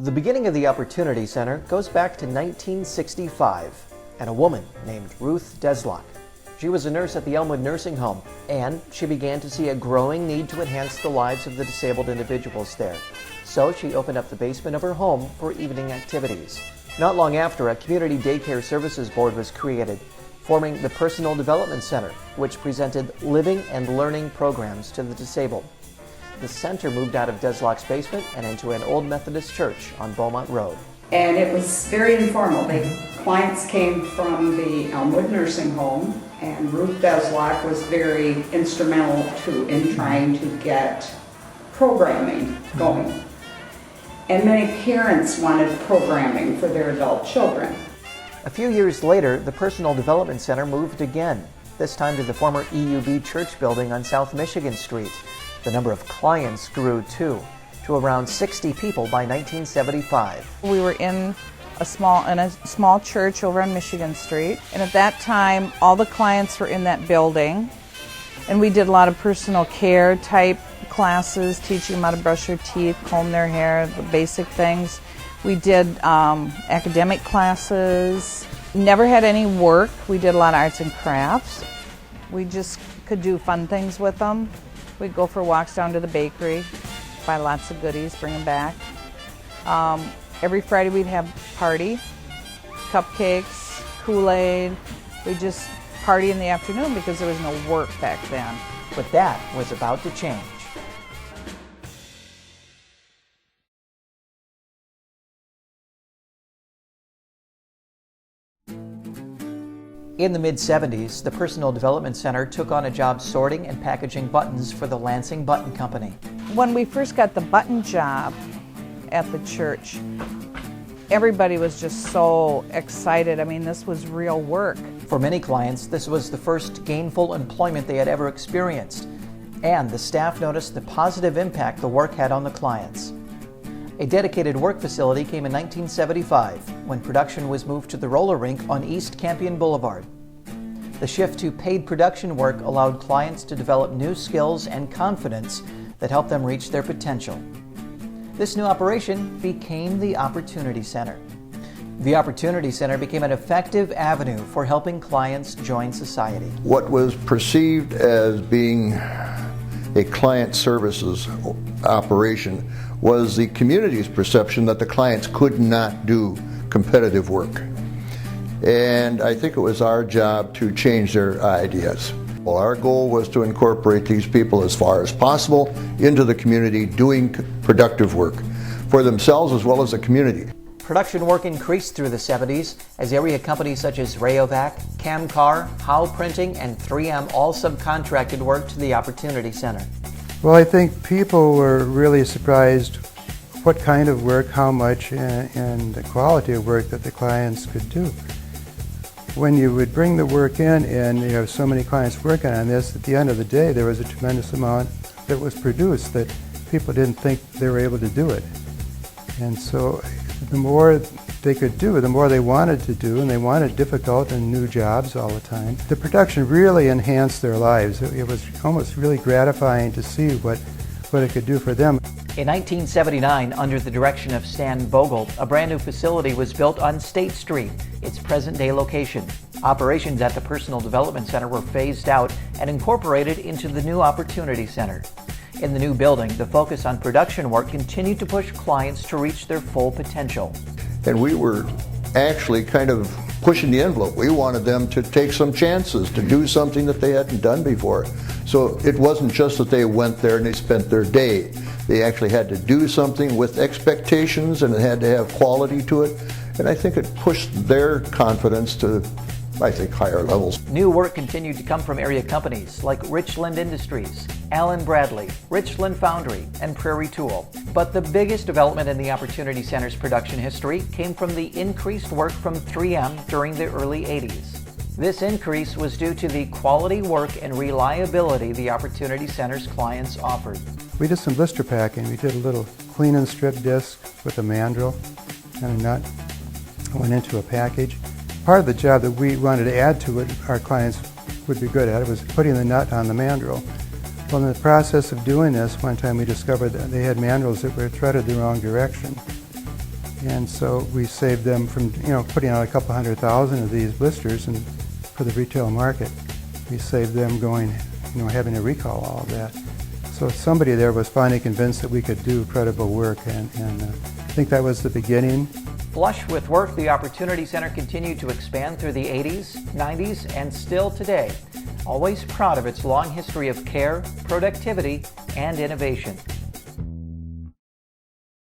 The beginning of the Opportunity Center goes back to 1965 and a woman named Ruth Deslock. She was a nurse at the Elmwood Nursing Home, and she began to see a growing need to enhance the lives of the disabled individuals there. So she opened up the basement of her home for evening activities. Not long after, a Community Daycare Services Board was created, forming the Personal Development Center, which presented living and learning programs to the disabled. The center moved out of Deslock's basement and into an old Methodist church on Beaumont Road. And it was very informal. The clients came from the Elmwood Nursing Home, and Ruth Deslock was very instrumental in trying to get programming going. And many parents wanted programming for their adult children. A few years later, the Personal Development Center moved again, this time to the former EUB church building on South Michigan Street. The number of clients grew too, to around 60 people by 1975. We were in a small church over on Michigan Street, and at that time all the clients were in that building, and we did a lot of personal care type classes, teaching them how to brush their teeth, comb their hair, the basic things. We did academic classes. Never had any work. We did a lot of arts and crafts. We just could do fun things with them. We'd go for walks down to the bakery, buy lots of goodies, bring them back. Every Friday we'd have a party, cupcakes, Kool-Aid. We'd just party in the afternoon because there was no work back then. But that was about to change. In the mid-70s, the Personal Development Center took on a job sorting and packaging buttons for the Lansing Button Company. When we first got the button job at the church, everybody was just so excited. I mean, this was real work. For many clients, this was the first gainful employment they had ever experienced, and the staff noticed the positive impact the work had on the clients. A dedicated work facility came in 1975 when production was moved to the roller rink on East Campion Boulevard. The shift to paid production work allowed clients to develop new skills and confidence that helped them reach their potential. This new operation became the Opportunity Center. The Opportunity Center became an effective avenue for helping clients join society. What was perceived as being a client services operation was the community's perception that the clients could not do competitive work. And I think it was our job to change their ideas. Well, our goal was to incorporate these people as far as possible into the community doing productive work for themselves as well as the community. Production work increased through the 70s as area companies such as Rayovac, Camcar, Howe Printing, and 3M all subcontracted work to the Opportunity Center. Well, I think people were really surprised what kind of work, how much, and the quality of work that the clients could do. When you would bring the work in and you have so many clients working on this, at the end of the day there was a tremendous amount that was produced that people didn't think they were able to do it. And so the more they could do, the more they wanted to do, and they wanted difficult and new jobs all the time. The production really enhanced their lives. It was almost really gratifying to see what it could do for them. In 1979, under the direction of Stan Vogel, a brand new facility was built on State Street, its present-day location. Operations at the Personal Development Center were phased out and incorporated into the new Opportunity Center. In the new building, the focus on production work continued to push clients to reach their full potential. And we were actually kind of pushing the envelope. We wanted them to take some chances, to do something that they hadn't done before. So it wasn't just that they went there and they spent their day. They actually had to do something with expectations, and it had to have quality to it. And I think it pushed their confidence to, I think, higher levels. New work continued to come from area companies like Richland Industries, Allen Bradley, Richland Foundry, and Prairie Tool. But the biggest development in the Opportunity Center's production history came from the increased work from 3M during the early 80s. This increase was due to the quality work and reliability the Opportunity Center's clients offered. We did some blister packing. We did a little clean and strip disc with a mandrel and a nut. It went into a package. Part of the job that we wanted to add to it, our clients would be good at it, was putting the nut on the mandrel. Well, in the process of doing this, one time we discovered that they had mandrels that were threaded the wrong direction. And so we saved them from, putting out a couple 100,000 of these blisters and for the retail market. We saved them going, having to recall all of that. So somebody there was finally convinced that we could do credible work, and I think that was the beginning. Flush with work, the Opportunity Center continued to expand through the 80s, 90s, and still today. Always proud of its long history of care, productivity, and innovation.